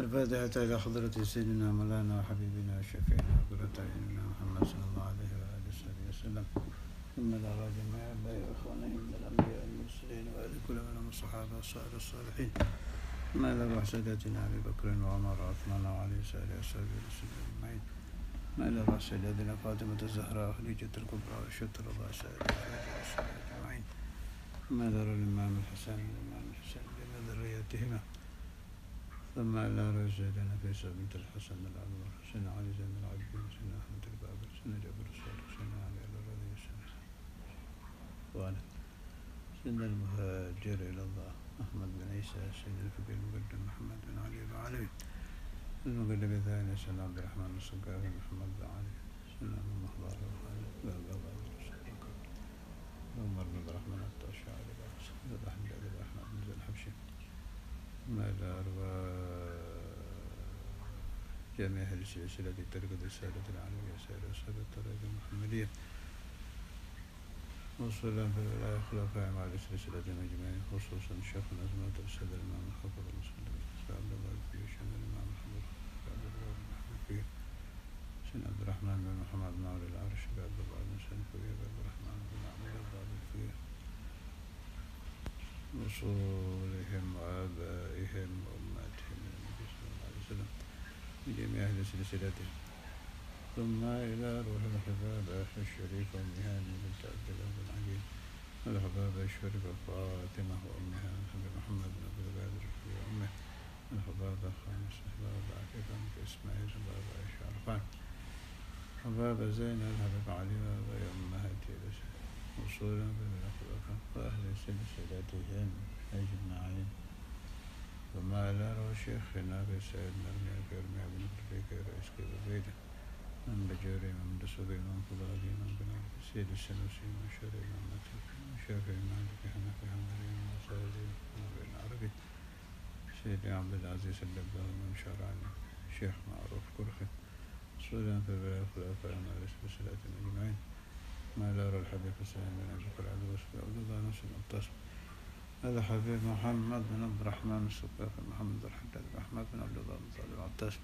الفاتحة إلى حضرة سيدنا مولانا وحبيبنا وشفيعنا وقرة أعيننا محمد صلى الله عليه وآله وصحبه وسلم، ثم إلى جميع آبائي وإخوانهم من الأنبياء والمرسلين وآل كل منهم الصحابة والصالحين الصالحين، ثم إلى روح سادتنا أبي بكر وعمر وعثمان وعلي وسائر أصحاب رسول الله أجمعين، ثم إلى روح سيدتنا فاطمة الزهراء خديجة الكبرى وشتر الله سائر الصحابة أجمعين، ثم إلى روح الإمام الحسن والإمام الحسين بين ذريتهما، ثم إلى روح سيدنا فيصل بنت الحسن الأنور سيدنا علي زين العابدين سيدنا أحمد البابر سيدنا جابر الصادق سيدنا علي الرضي سيدنا المهاجر إلى الله أحمد بن عيسى سيدنا الفقيه المقدم محمد بن علي العلوي المقدم الثاني سيدنا عبد الرحمن الصقاف محمد بن علي سيدنا المخضار عمر بن عبد الرحمن الطاشعري سيدنا أحمد بن أحمد بن الحبشي، ثم إلى جميع أهل السلسلة طريقة السادة العلوية سائر أصحاب الطريقة المحمدية والسلام على خلفاء مع السلسلة أجمعين، خصوصا شيخنا سماحة السيد الإمام الحافظ المسلم عبد الله الفقيه شيخ الإمام الحافظ عبد الله بن الفقيه سيدنا عبد الرحمن بن محمد بن عمرو العرش عبد الله بن سعيد الفقيه عبد الرحمن بن عمرو الفقيه وصولهم وآبائهم وأمهاتهم النبي صلى الله عليه وسلم بجميع أهل سلسلته، ثم إلى روح الحباب الشريف أمها بنت عبد الله بن عقيل الحباب الشريف فاطمة وأمها الحباب محمد بن عبد القادر في أمه الحباب الخامس الحباب عفيفة بنت إسماعيل الحباب عائشة عرفان الحباب زينب الحباب علي وأمهاته وصولا بالأخلاق وأهل سلسلتهم أجمعين، ثم إلى روح شيخنا في سيد مرمي كرمي بن فريك رئيس كبيرة من بجوري من دسوقي من فضالي من بني سيد السنوسي من شري من متى شافعي مالك حنفي حنبلي من مساعدي من بين عربي سيدي عبد العزيز الدبار من شرعني شيخ معروف كرخي صولا في الخلافة مع السلسلة أجمعين، ما لا أرى الحبيب حسين بن أبي بكر عبد الواسع عبد الله نصر المقتص هذا حبيب محمد بن عبد الرحمن السقاف محمد الحداد محمد بن عبد الله بن طالب العطاس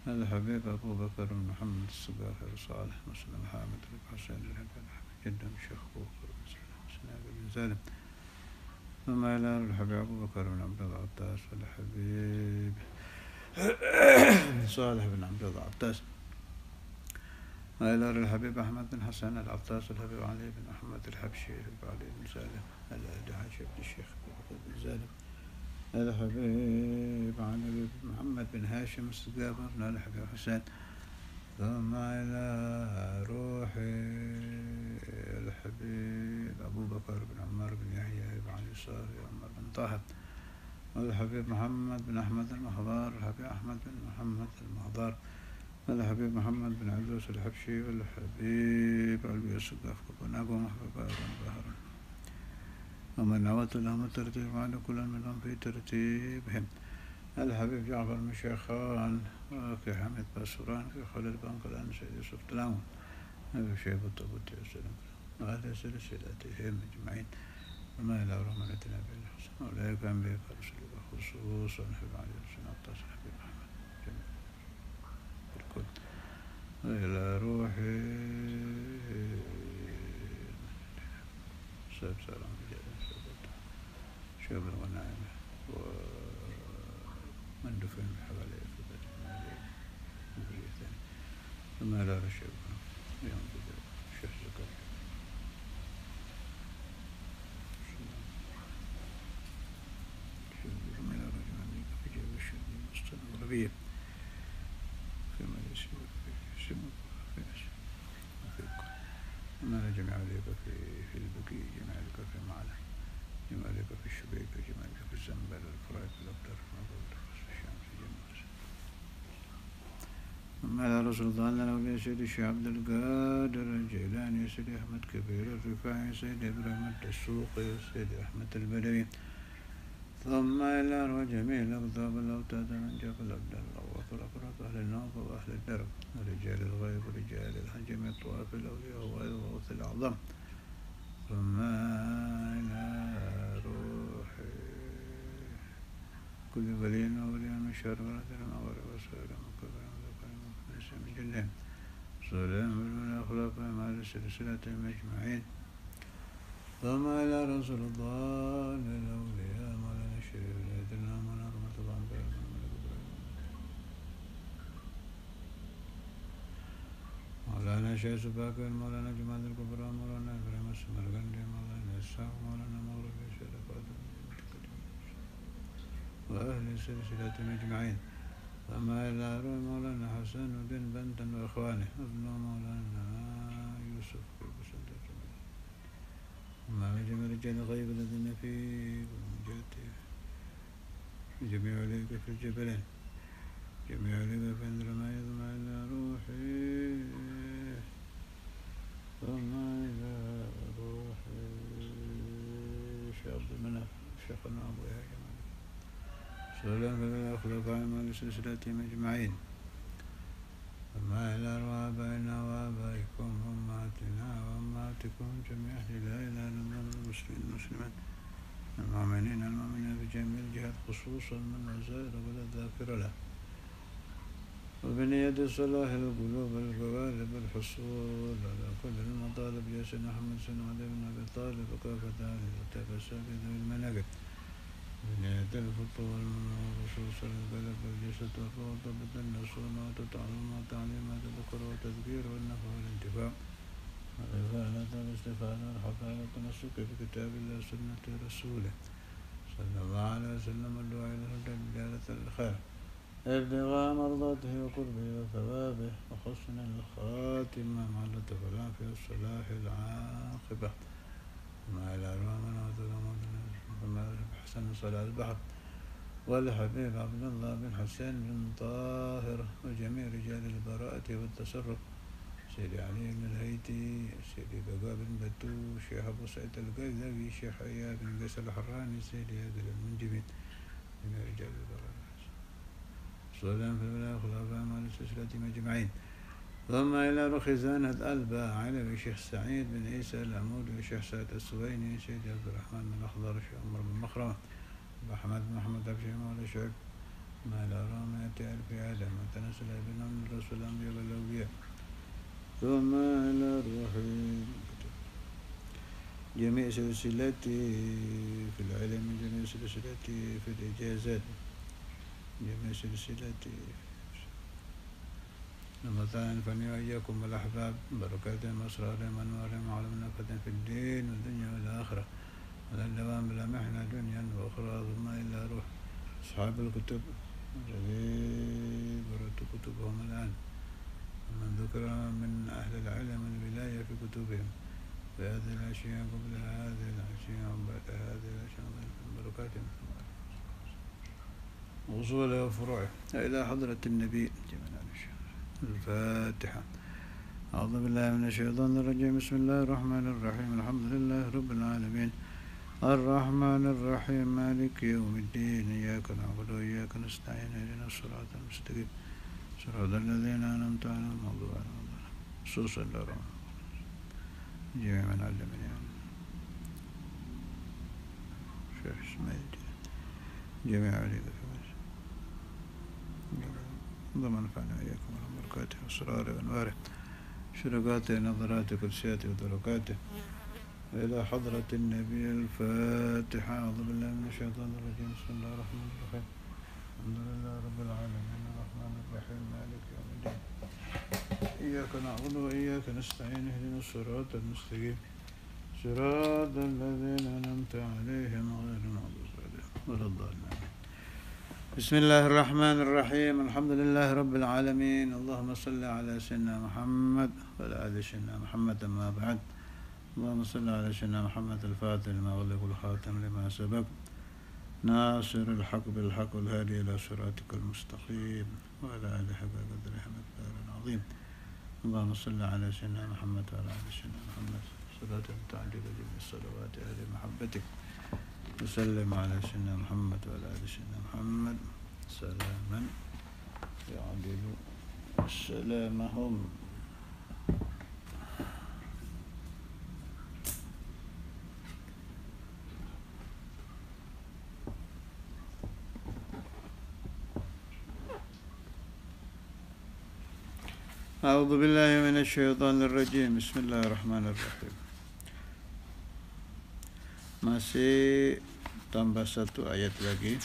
هذا حبيب أبو بكر بن محمد السقاف صالح مسلم حامد بن حسين بن جدا الشيخ بوكر بن سالم، ثم إلى الحبيب أبو بكر بن عبد الله العطاس والحبيب صالح بن عبد الله العطاس وإلى الحبيب أحمد بن حسن العطاس الحبيب علي بن أحمد الحبشي علي بن سالم الدهاشي بن الشيخ بن سالم هذا حبيب علي بن محمد بن هاشم السقاف بن الحبيب حسين، ثم إلى روح الحبيب أبو بكر بن عمر بن يحيى بن علي صافي عمر بن طه والحبيب محمد بن أحمد المحضار الحبيب أحمد بن محمد المحضار الحبيب محمد بن عبدوس الحبشي والحبيب علوي السقاف كبناكم محبوبا ظهرا ومن عوت لهم الترتيب على كل منهم في ترتيبهم الحبيب جعفر بن شيخان وكي حميد باسوران في خلال بنك الآن سيد يوسف تلاون أبي شيخ الطبوت والسلام وأهل سلسلتهم أجمعين، وما إلى رحمتنا بالحسن أولئك أنبياء فرسل خصوصا حبيب علي الحسن الطاس حبيب أحمد جميع الكل وإلى روحي سيد سلام شبر ونعمة ومن دفن حوالي فبت المالية الثاني، ثم لا رشب يوم بدأ شيخ زكاة من الرجل أمريكا في جيب الشرق المسطن الغربية كما يسير في سمك في أفريقيا، وما جميع ذلك في البكي جميع ذلك في معنا جميع ذلك في الشبيك جميع ذلك في الزنبل الفرائق الأبدر مقود الشمس جميع ثم على رسول الله لنا سيدي الشيخ عبد القادر الجيلاني سيدي أحمد كبير الرفاعي سيدي إبراهيم الدسوقي سيدي أحمد البدوي، ثم إلى أرواح جميع الأقطاب الأوتاد من جاب الأبدال الأواف الأقراط أهل النوبة وأهل الدرب ورجال الغيب ورجال الحجم الطواف الأولياء والغوث الأعظم، ثم إلى روح كل ولي وولي من شر ولد وغير وسائل مكبر وذكر من جنهم سلام بالأخلاق مع السلسلة أجمعين ثم إلى رسول الله للأولياء مولانا الشريف ليتنا من رحمة الله مولانا شيخ سباكر مولانا جمال الكبرى مولانا إبراهيم السمرقندي مولانا إسحاق مولانا مغرب الشيخ فاطمة وأهل السلسلة أجمعين وما إلى روح مولانا حسن بن بنتا وإخوانه ابن مولانا يوسف وما جميع رجال الغيب الذين في جهته جميع عليك في الجبلين جميع عليك في أندر ما يضمع إلى روحي وما إلى روحي شيخ عبد المناف شيخنا أبو يحيى سلام بالأخلاق عن سلسلتهم أجمعين وما إلى أرواح آبائنا وآبائكم وأمهاتنا وأمهاتكم جميعا لا إله إلا الله المسلمين المؤمنين في جميع الجهات خصوصا من الزائر ولا ذاكر له وبنية صلاح القلوب والقوالب الحصول على كل المطالب يا سيدنا محمد صلى الله عليه بن طالب وكافة أهل التفسد ذوي المناقب بنية الفطور والرصوص القلب والجسد والروح ضبط النصون وتتعلم وتعليم وتذكر وتذكير والنفع والانتفاع والإفادة والاستفادة والحفاظة والنسك في كتاب الله وسنة رسوله صلى الله عليه وسلم والدعاء إلى رجالة الخير ابتغاء مرضاته وقربه وثوابه وحسن الخاتمة مع اللطف والعافية والصلاح العاقبة ما إلى أرواح من وما حسن صلاة البحر والحبيب عبد الله بن حسين بن طاهر وجميع رجال البراءة والتصرف سيدي علي بن الهيتي سيدي بقاء بن بتو شيخ أبو سعيد القذبي شيخ عياد بن قيس الحراني سيدي عادل المنجمي جميع رجال البراءة سلام في الولاء خلافة مع السلسلة أجمعين ثم إلى رخزانة الباعل وشيخ سعيد بن عيسى العمود وشيخ سعد السويني سيدي عبد الرحمن بن الأخضر شيخ عمر بن مخرمة وأحمد بن محمد أبشر مولى شعب ما إلى رامية ألف آدم وتنسل ابن من الرسول الأنبياء والأولياء ثم إلى روح جميع سلسلتي في العلم جميع سلسلتي في الإجازات جميع سلسلتي رمضان فني وإياكم والأحباب بركاتهم وأسرارهم وأنوارهم وعلم نفة في الدين والدنيا والآخرة على الدوام بلا محنة دنيا وأخرى ثم إلا روح أصحاب الكتب الذي قرأت كتبهم الآن ومن ذكر من أهل العلم والولاية في كتبهم بهذه الأشياء قبل هذه الأشياء وبعد هذه الأشياء من بركاتهم وصوله وفروعه إلى حضرة النبي الفاتحة أعوذ بالله من الشيطان الرجيم بسم الله الرحمن الرحيم الحمد لله رب العالمين الرحمن الرحيم مالك يوم الدين إياك نعبد وإياك نستعين اهدنا الصراط المستقيم صراط الذين أنعمت عليهم غير المغضوب عليهم خصوصا الرحمن جميع من علمني شيخ اسماعيل جميع عليك اللهم انفعنا وإياكم بركاته وأسراره وأنواره شركاته نظراته قدسياته ودركاته إلى حضرة النبي الفاتحة أعوذ بالله من الشيطان الرجيم بسم الله الرحمن الرحيم الحمد لله رب العالمين الرحمن الرحيم مالك يوم الدين إياك نعبد وإياك نستعين اهدنا الصراط المستقيم صراط الذين أنعمت عليهم غير المغضوب عليهم ولا الضالين بسم الله الرحمن الرحيم الحمد لله رب العالمين اللهم صل على سيدنا محمد وعلى آل سيدنا محمد أما بعد اللهم صل على سيدنا محمد الفاتح لما أغلق والخاتم لما سبق ناصر الحق بالحق والهادي إلى صراطك المستقيم وعلى آله حق قدره مقدار عظيم اللهم صل على سيدنا محمد وعلى آل سيدنا محمد صلاة تعجل جميع الصلوات أهل محبتك وسلم على سيدنا محمد وعلى آل سيدنا محمد سلاما يعدل سلامهم A'udzu billahi minasyaitonir rajim. Bismillahirrahmanirrahim. Masih tambah satu ayat lagi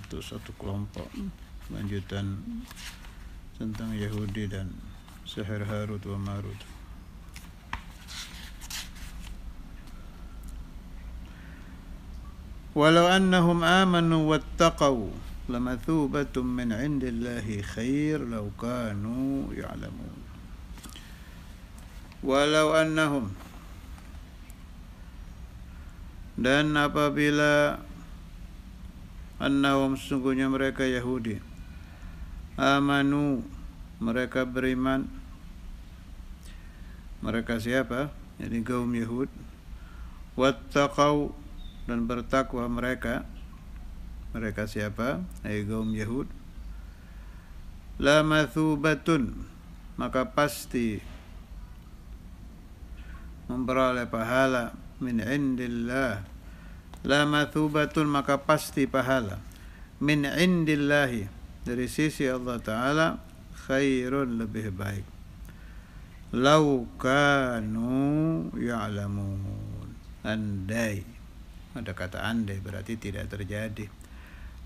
untuk satu kelompok, lanjutan tentang Yahudi dan sihir Harut wa Marut. Walau annahum amanu wattaqau lamathubatun min indillahi khair law kanu ya'lamun. Walau annahum, dan apabila annahum sesungguhnya mereka Yahudi, amanu mereka beriman, mereka siapa? Jadi kaum Yahud. Wattaqau dan bertakwa mereka, mereka siapa? Hai kaum Yahud. La mathubatun, maka pasti memperoleh pahala min indillah. La mathubatun, maka pasti pahala min indillahi, dari sisi Allah Ta'ala, khairun, lebih baik. Lau kanu ya'lamun, andai, ada kata andai berarti tidak terjadi.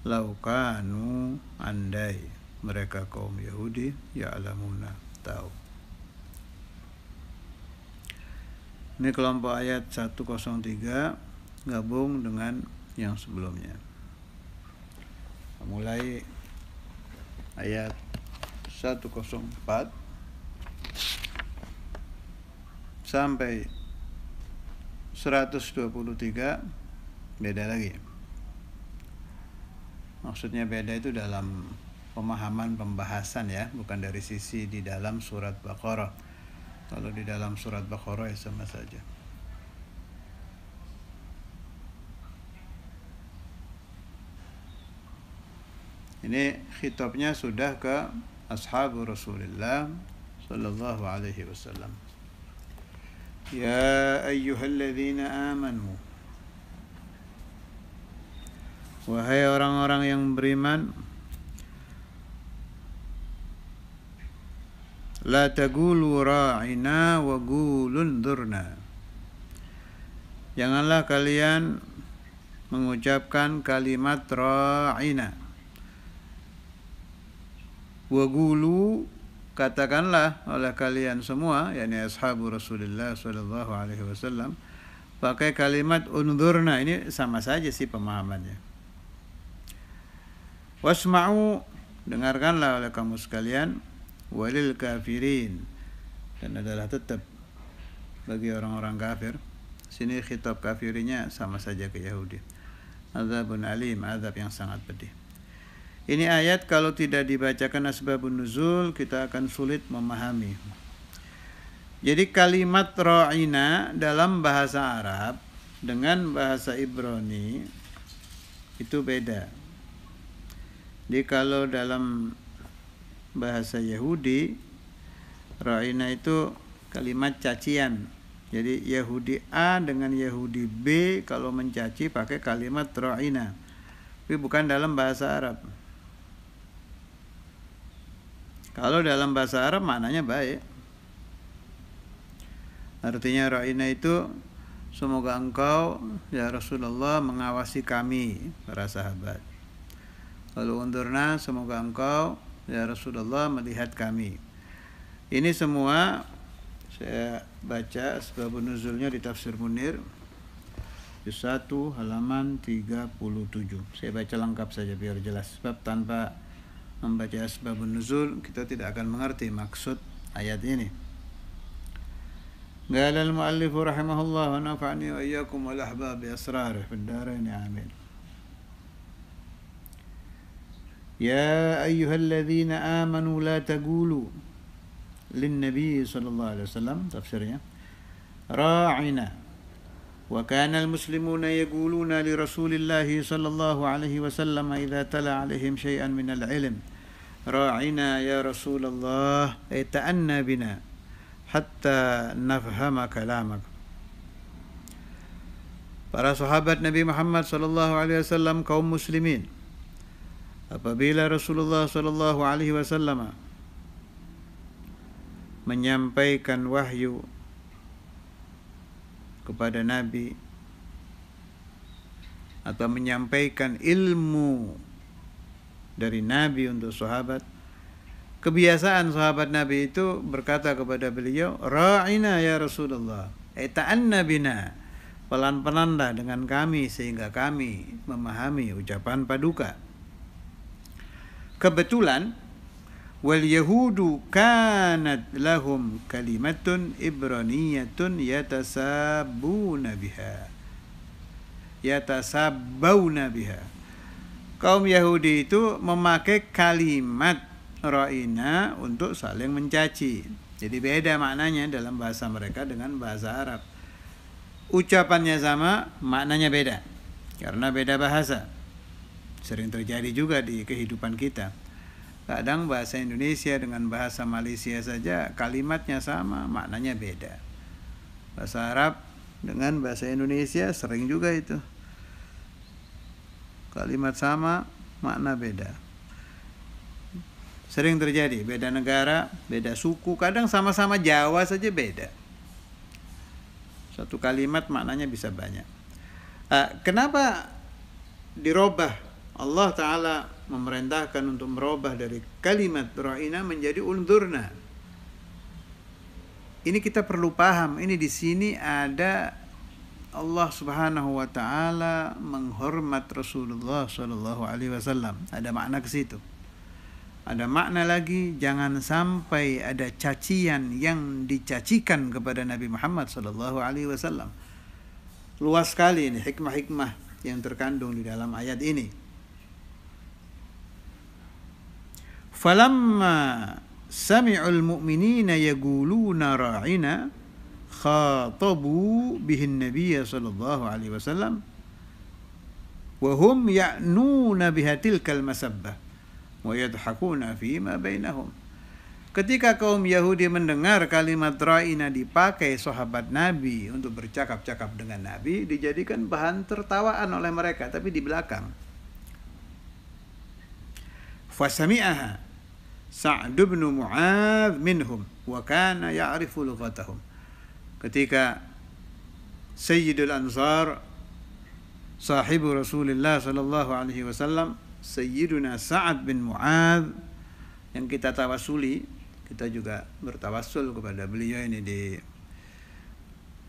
Lau kanu, andai mereka kaum Yahudi ya'lamuna, tahu. Ini kelompok ayat 103 gabung dengan yang sebelumnya. Mulai ayat 104 sampai 123 beda lagi. Maksudnya beda itu dalam pemahaman pembahasan ya, bukan dari sisi di dalam surat Baqarah. Kalau di dalam surat Baqarah ya sama saja. Ini khitabnya sudah ke ashabu Rasulullah sallallahu alaihi wasallam. Ya ayyuhalladzina amanu, wahai orang-orang yang beriman, la taqulu ra'ina wa qulu unzurna, janganlah kalian mengucapkan kalimat ra'ina. Wa qulu, katakanlah oleh kalian semua, yakni ashabu Rasulullah sallallahu alaihi wasallam, pakai kalimat unzurna. Ini sama saja sih pemahamannya. Wasma'u, dengarkanlah oleh kamu sekalian, walil kafirin, dan adalah tetap bagi orang-orang kafir. Sini khitab kafirinya sama saja ke Yahudi. Azabun alim, azab yang sangat pedih. Ini ayat kalau tidak dibacakan asbabun nuzul kita akan sulit memahami. Jadi kalimat ra'ina dalam bahasa Arab dengan bahasa Ibrani itu beda. Jadi kalau dalam bahasa Yahudi, ra'ina itu kalimat cacian. Jadi Yahudi A dengan Yahudi B kalau mencaci pakai kalimat ra'ina. Tapi bukan dalam bahasa Arab. Kalau dalam bahasa Arab maknanya baik. Artinya ra'ina itu, semoga engkau ya Rasulullah mengawasi kami para sahabat. Kalau undurna, semoga engkau ya Rasulullah melihat kami. Ini semua saya baca sebabun nuzulnya di Tafsir Munir di 1 halaman 37. Saya baca lengkap saja biar jelas. Sebab tanpa membaca asbabun nuzul kita tidak akan mengerti maksud ayat ini. Qala al-muallif rahimahullah wa nafa'ani wa iyyakum wal ahbab bi asrarih fid darain amin. Ya ayyuhalladzina amanu la taqulu lin nabiy sallallahu alaihi wasallam, tafsirnya ra'ina. Wa kana al-muslimuna yaquluna li Rasulillahi sallallahu alaihi wasallam idza tala alaihim syai'an min al-ilm, ra'ina ya Rasulullah, ay ta'anna bina hatta nafhama kalamak. Para sahabat Nabi Muhammad sallallahu alaihi wasallam kaum muslimin, apabila Rasulullah sallallahu alaihi wasallam menyampaikan wahyu kepada Nabi atau menyampaikan ilmu dari Nabi untuk sahabat, kebiasaan sahabat Nabi itu berkata kepada beliau, ra'ina ya Rasulullah, ta'anna bina, pelan-pelanlah dengan kami sehingga kami memahami ucapan paduka. Kebetulan wal yahudu kanat lahum kalimatun ibraniyatun yatasabbuna biha. Kaum Yahudi itu memakai kalimat ra'ina untuk saling mencaci. Jadi beda maknanya dalam bahasa mereka dengan bahasa Arab. Ucapannya sama, maknanya beda. Karena beda bahasa. Sering terjadi juga di kehidupan kita. Kadang bahasa Indonesia dengan bahasa Malaysia saja kalimatnya sama, maknanya beda. Bahasa Arab dengan bahasa Indonesia sering juga itu. Kalimat sama, makna beda. Sering terjadi, beda negara, beda suku, kadang sama-sama Jawa saja beda. Satu kalimat maknanya bisa banyak. Kenapa dirubah? Allah Ta'ala memerintahkan untuk merubah dari kalimat ra'ina menjadi unzurna. Ini kita perlu paham. Ini di sini ada Allah Subhanahu wa Ta'ala menghormat Rasulullah Sallallahu Alaihi Wasallam. Ada makna ke situ. Ada makna lagi, jangan sampai ada cacian yang dicacikan kepada Nabi Muhammad Sallallahu Alaihi Wasallam. Luas sekali ini hikmah-hikmah yang terkandung di dalam ayat ini. Falamma sami'ul mu'minina yaquluna ra'ina khatabu bihin nabiyya sallallahu alaihi wasallam wa hum ya'nuna bihatilkal masabbah wa yadhakuna fima bainahum. Ketika kaum Yahudi mendengar kalimat ra'ina dipakai sahabat Nabi untuk bercakap-cakap dengan Nabi, dijadikan bahan tertawaan oleh mereka, tapi di belakang. Fasami'aha Sa'd bin Mu'adz minhum wa kana ya'rifu lughatahum. Ketika Sayyidul Ansar sahibu Rasulullah sallallahu alaihi wasallam, Sayyiduna Sa'ad bin Mu'adz yang kita tawasuli, kita juga bertawassul kepada beliau ini di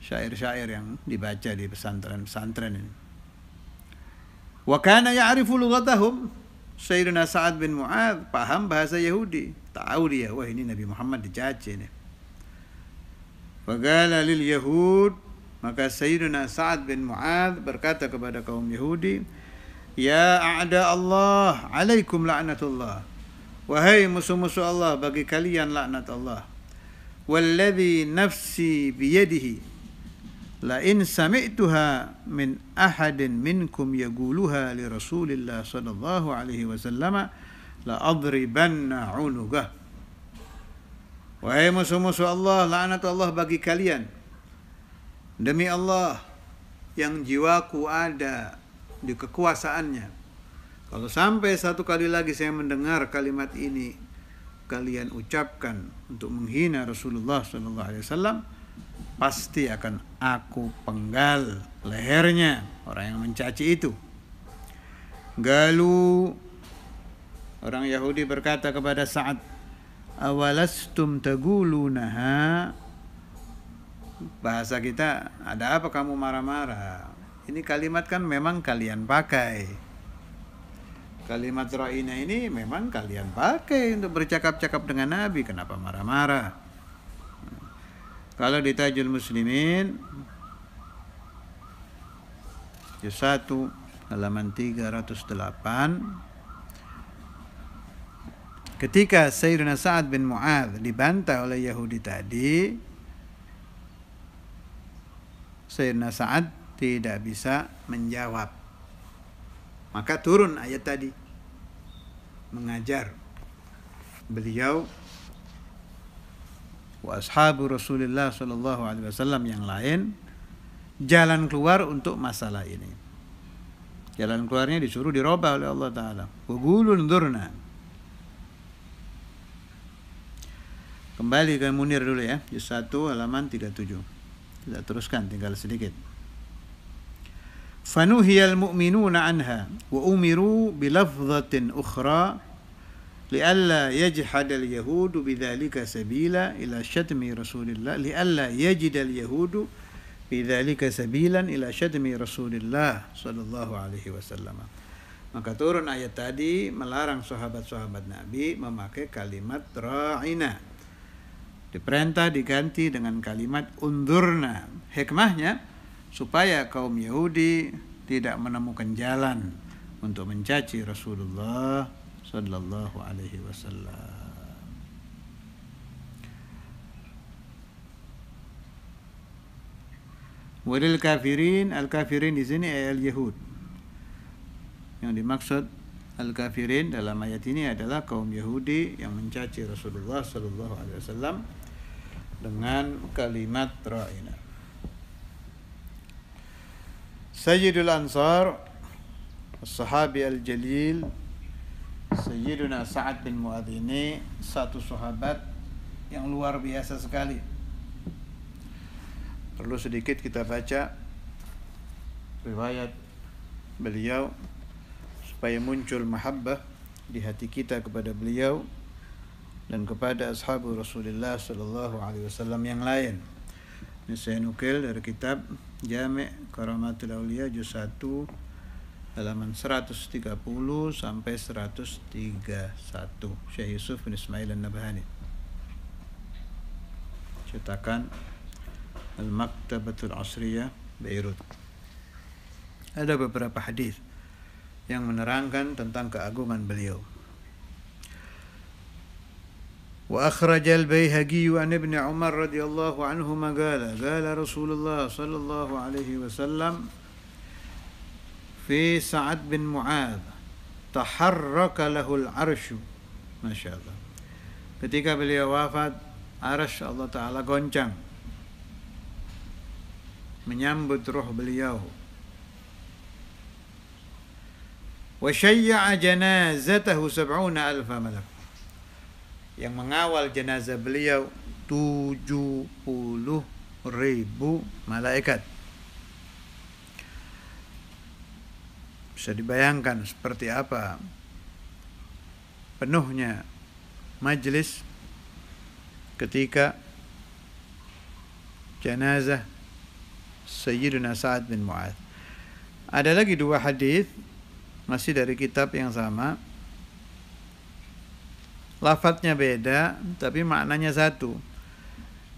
syair-syair yang dibaca di pesantren-pesantren ini. Wa kana ya'rifu lughatahum. Sayyidina Sa'ad bin Mu'adz paham bahasa Yahudi, tahu dia, wah ini Nabi Muhammad dicaci ini. Faqala lil yahud, maka Sayyidina Sa'ad bin Mu'adz berkata kepada kaum Yahudi, ya a'da Allah, alaikum la'natullah. Wahai musuh-musuh Allah, bagi kalian laknat Allah. Walladhi nafsi biyadihi, la in sami'tuha min ahadin minkum yaquluha li Rasulillah sallallahu alaihi wasallam la adribanna 'unugah. Wahai musuh-musuh Allah, laknat Allah bagi kalian. Demi Allah yang jiwaku ada di kekuasaannya, kalau sampai satu kali lagi saya mendengar kalimat ini kalian ucapkan untuk menghina Rasulullah sallallahu alaihi wasallam, pasti akan aku penggal lehernya orang yang mencaci itu. Galu, orang Yahudi berkata kepada Sa'ad, awalastum tagulunaha, bahasa kita, ada apa kamu marah-marah? Ini kalimat kan memang kalian pakai. Kalimat ra'ina ini memang kalian pakai untuk bercakap-cakap dengan Nabi, kenapa marah-marah? Kalau di Tajul Muslimin juz 1 halaman 308, ketika Sayyidina Sa'ad bin Mu'adz dibantah oleh Yahudi tadi, Sayyidina Sa'ad tidak bisa menjawab. Maka turun ayat tadi mengajar beliau wa ashabu Rasulullah sallallahu alaihi wasallam yang lain jalan keluar untuk masalah ini. Jalan keluarnya disuruh dirubah oleh Allah Ta'ala. Wa qulun dzurna. Kembali ke Munir dulu ya, juz 1 halaman 37. Kita teruskan, tinggal sedikit. Fanuhiyal mu'minuna anha wa umiru bilafzatin ukhra lialla yajhadal yahudu bidzalika sabila ila syatmi Rasulillah lialla yajidal yahudu bidzalika sabilan ila syatmi Rasulillah sallallahu alaihi wasallam. Maka turun ayat tadi melarang sahabat-sahabat Nabi memakai kalimat ra'ina. Diperintah diganti dengan kalimat undurna. Hikmahnya supaya kaum Yahudi tidak menemukan jalan untuk mencaci Rasulullah sallallahu alaihi wasallam. Walil kafirin, al-kafirin di sini al-Yahud. Yang dimaksud al-kafirin dalam ayat ini adalah kaum Yahudi yang mencaci Rasulullah sallallahu alaihi wasallam dengan kalimat ra'ina. Sayyidul Ansar As-Sahabi Al-Jalil Sayyiduna Sa'ad bin Mu'adz ini satu sahabat yang luar biasa sekali. Perlu sedikit kita baca riwayat beliau supaya muncul mahabbah di hati kita kepada beliau dan kepada ashabu Rasulullah sallallahu alaihi wasallam yang lain. Ini saya nukil dari kitab Jami' Karamatul Auliya juz 1 halaman 130 sampai 131 Syekh Yusuf bin Ismail An-Nabhani. Cetakan Al-Maktabatul Asriyah Beirut. Ada beberapa hadis yang menerangkan tentang keagungan beliau. Wa akhrajal Baihaqi an Ibnu Umar radhiyallahu anhuma qala Rasulullah sallallahu alaihi wasallam fi Sa'ad bin Mu'adz taharraka lahul arsyu. Masyaallah. Ketika beliau wafat, arsy Allah taala goncang menyambut roh beliau. Wa syayya'a janazatahu 70,000 malak. Yang mengawal jenazah beliau 70,000 malaikat. Bisa dibayangkan seperti apa penuhnya majlis ketika jenazah Sayyidina Sa'ad bin Mu'adz. Ada lagi dua hadis masih dari kitab yang sama. Lafadznya beda, tapi maknanya satu.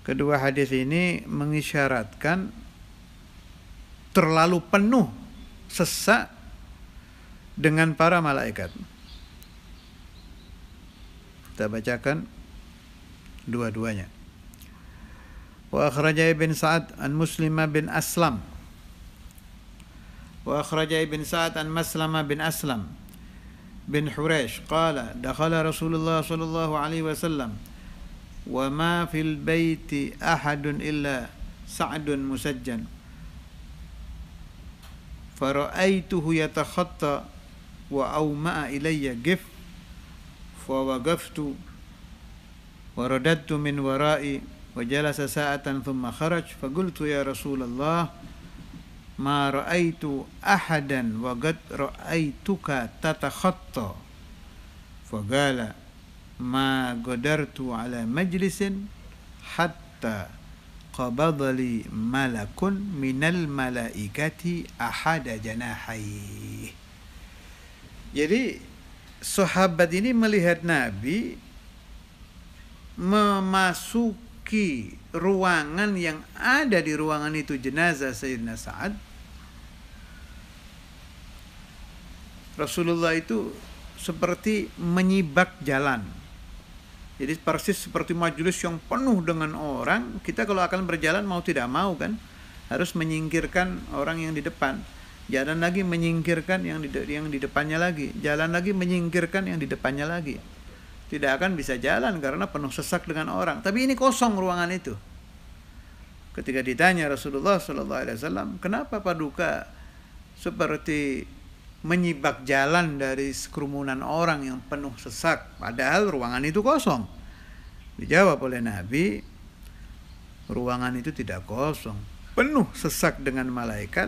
Kedua hadis ini mengisyaratkan terlalu penuh sesak dengan para malaikat. Kita bacakan dua-duanya. Wa akhraja Ibn Sa'ad an Muslimah bin Aslam. Wa akhraja Ibn Sa'ad an Maslama bin Aslam bin Huraish qala dakhala Rasulullah sallallahu alaihi wasallam wa ma fil baiti ahadun illa Sa'dun musajjan fara'aituhu yatakhatta wa awma'a ilayya gif fa waqaftu wa radadtu min wara'i wa jalasa sa'atan thumma kharaj fa qultu ya Rasulullah ma ra'aitu ahadan wa qad ra'aituka tatakhatta faqala ma qadartu ala majlisin hatta qabadali malakun minal malaikati ahada janahi. Jadi sahabat ini melihat Nabi memasuki ruangan yang ada di ruangan itu jenazah Sayyidina Sa'ad. Rasulullah itu seperti menyibak jalan. Jadi persis seperti majelis yang penuh dengan orang. Kita kalau akan berjalan mau tidak mau kan harus menyingkirkan orang yang di depan. Jalan lagi menyingkirkan yang di depannya lagi. Jalan lagi menyingkirkan yang di depannya lagi. Tidak akan bisa jalan karena penuh sesak dengan orang. Tapi ini kosong ruangan itu. Ketika ditanya Rasulullah SAW, kenapa Paduka seperti menyibak jalan dari kerumunan orang yang penuh sesak, padahal ruangan itu kosong. Dijawab oleh Nabi, ruangan itu tidak kosong, penuh sesak dengan malaikat,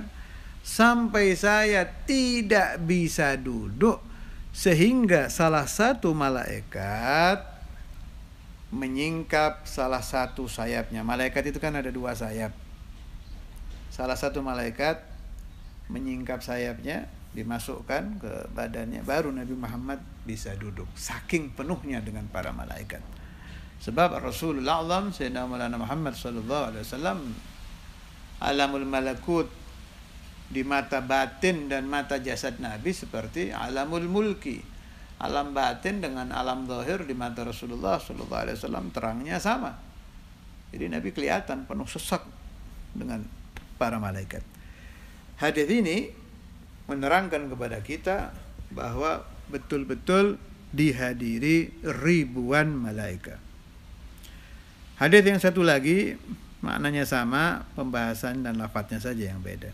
sampai saya tidak bisa duduk, sehingga salah satu malaikat menyingkap salah satu sayapnya. Malaikat itu kan ada 2 sayap. Salah satu malaikat menyingkap sayapnya, dimasukkan ke badannya, baru Nabi Muhammad bisa duduk. Saking penuhnya dengan para malaikat. Sebab Rasulullah Sayyidina Maulana Muhammad sallallahu alaihi wasallam alamul malakut di mata batin dan mata jasad Nabi seperti alamul mulki. Alam batin dengan alam zahir di mata Rasulullah sallallahu alaihi wasallam terangnya sama. Jadi Nabi kelihatan penuh sesak dengan para malaikat. Hadis ini menerangkan kepada kita bahwa betul-betul dihadiri ribuan malaikat. Hadis yang satu lagi maknanya sama, pembahasan dan lafadznya saja yang beda.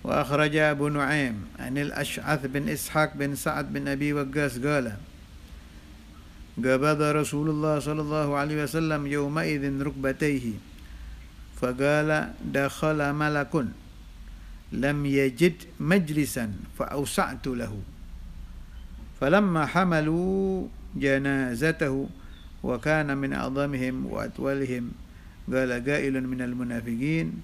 Wa akhraja Abu Nu'aim anil Ash'ath bin Ishaq bin Sa'ad bin Abi Waqqas qala qabada Rasulullah sallallahu alaihi wasallam yawma idzin rukbatayhi faqala dakhala malakun lam yajid majlisan fa awsa'tu lahu falamma hamalu janazatahu wa kana min a'dhamihim wa atwalihim qala qailun minal munafiqin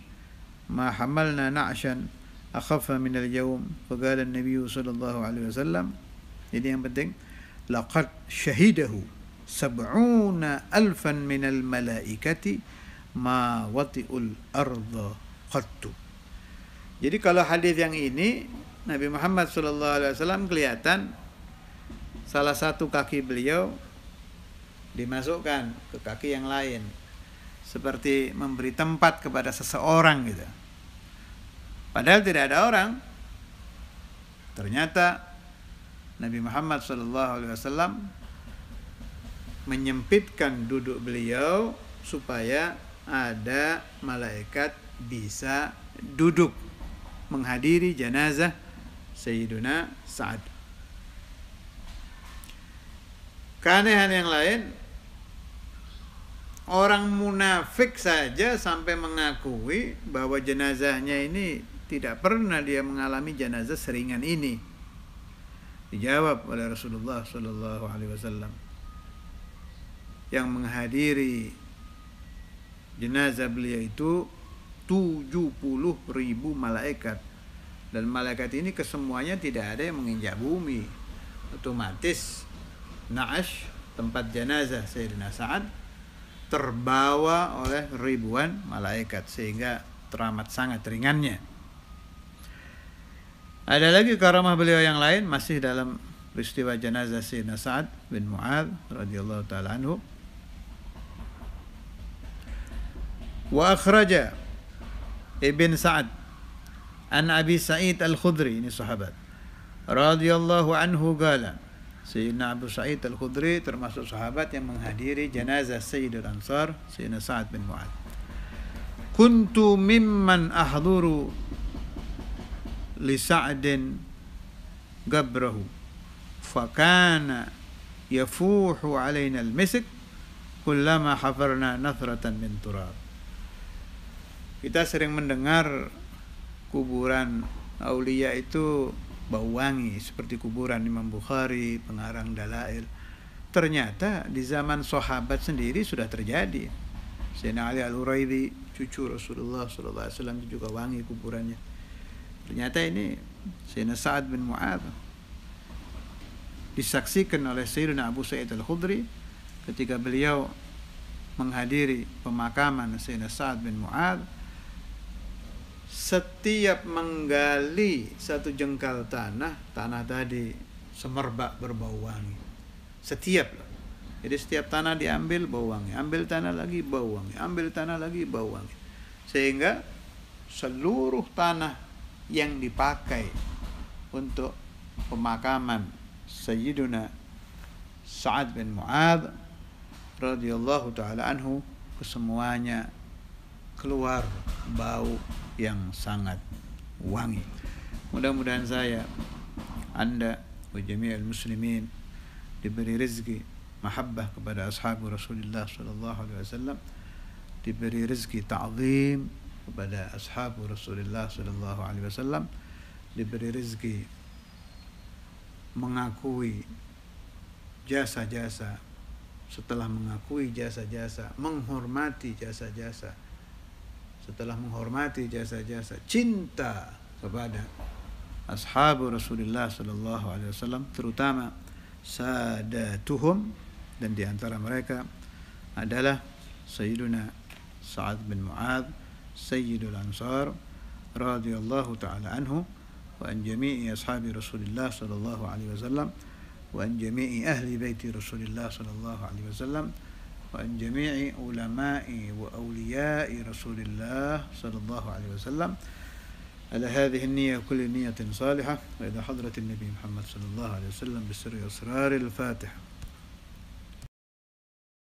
ma hamalna na'shan akhaffa minal yawm faqala an-nabiy sallallahu alaihi wasallam. Jadi yang penting laqad syahidahu 70,000 minal malaikati ma wati'ul arda qattu. Jadi kalau hadis yang ini Nabi Muhammad sallallahu alaihi wasallam kelihatan salah satu kaki beliau dimasukkan ke kaki yang lain, seperti memberi tempat kepada seseorang gitu. Padahal tidak ada orang. Ternyata Nabi Muhammad SAW menyempitkan duduk beliau supaya ada malaikat bisa duduk menghadiri jenazah Sayyiduna Sa'ad. Keanehan yang lain, orang munafik saja sampai mengakui bahwa jenazahnya ini tidak pernah dia mengalami jenazah seringan ini. Dijawab oleh Rasulullah sallallahu alaihi wasallam, yang menghadiri jenazah beliau itu 70.000 malaikat, dan malaikat ini kesemuanya tidak ada yang menginjak bumi. Otomatis Na'ash, tempat jenazah Sayyidina Sa'ad, terbawa oleh ribuan malaikat sehingga teramat sangat ringannya. Ada lagi karamah beliau yang lain masih dalam peristiwa jenazah Sayyidina Sa'ad bin Mu'adz radhiyallahu taala anhu. Wa akhraja Ibn Sa'ad an Abi Sa'id Al-Khudri, ini sahabat, radhiyallahu anhu qala, Sayyidina Abu Sa'id Al-Khudri termasuk sahabat yang menghadiri jenazah Sayyidul Ansar Sayyidina Sa'ad bin Mu'adz. Kuntu mimman ahduru li Sa'din gabrahu fakana yafuhu alaina al-misk kullama hafarna nathratan min turab. Kita sering mendengar kuburan aulia itu bau wangi seperti kuburan Imam Bukhari, pengarang Dalail. Ternyata di zaman sahabat sendiri sudah terjadi. Sayyidina Ali Al-Hurairi, cucu Rasulullah SAW, juga wangi kuburannya. Ternyata ini Sayyidina Sa'ad bin Mu'adz disaksikan oleh Sayyidina Abu Sa'id Al-Khudri ketika beliau menghadiri pemakaman Sayyidina Sa'ad bin Mu'adz. Setiap menggali satu jengkal tanah tadi semerbak berbau wangi. Setiap. Jadi setiap tanah diambil bau wangi, ambil tanah lagi bau wangi, ambil tanah lagi bau wangi. Sehingga seluruh tanah yang dipakai untuk pemakaman Sayyiduna Sa'ad bin Mu'adz radhiyallahu taala anhu kesemuanya keluar bau yang sangat wangi. Mudah-mudahan saya, Anda, wa jami'al muslimin diberi rezeki mahabbah kepada ashab Rasulullah sallallahu alaihi wasallam, diberi rezeki ta'zim kepada ashab Rasulullah sallallahu alaihi wasallam, diberi rezeki mengakui jasa-jasa, setelah mengakui jasa-jasa, menghormati jasa-jasa, setelah menghormati jasa-jasa, cinta kepada ashab Rasulullah sallallahu alaihi wasallam, terutama sadatuhum, dan di antara mereka adalah Sayyiduna Sa'ad bin Mu'adz, Sayyidul Ansar radhiyallahu ta'ala anhu, wa an jami'i ashabi Rasulillah sallallahu alaihi wasallam, wa an jami'i ahli baiti Rasulillah sallallahu alaihi wasallam, wa an jami'i ulama'i wa awliya'i Rasulillah sallallahu alaihi wasallam, على هذه النية كل نية صالحة، وإلى حضرة النبي محمد صلى الله عليه وسلم بالسر والأسرار. الفاتحة.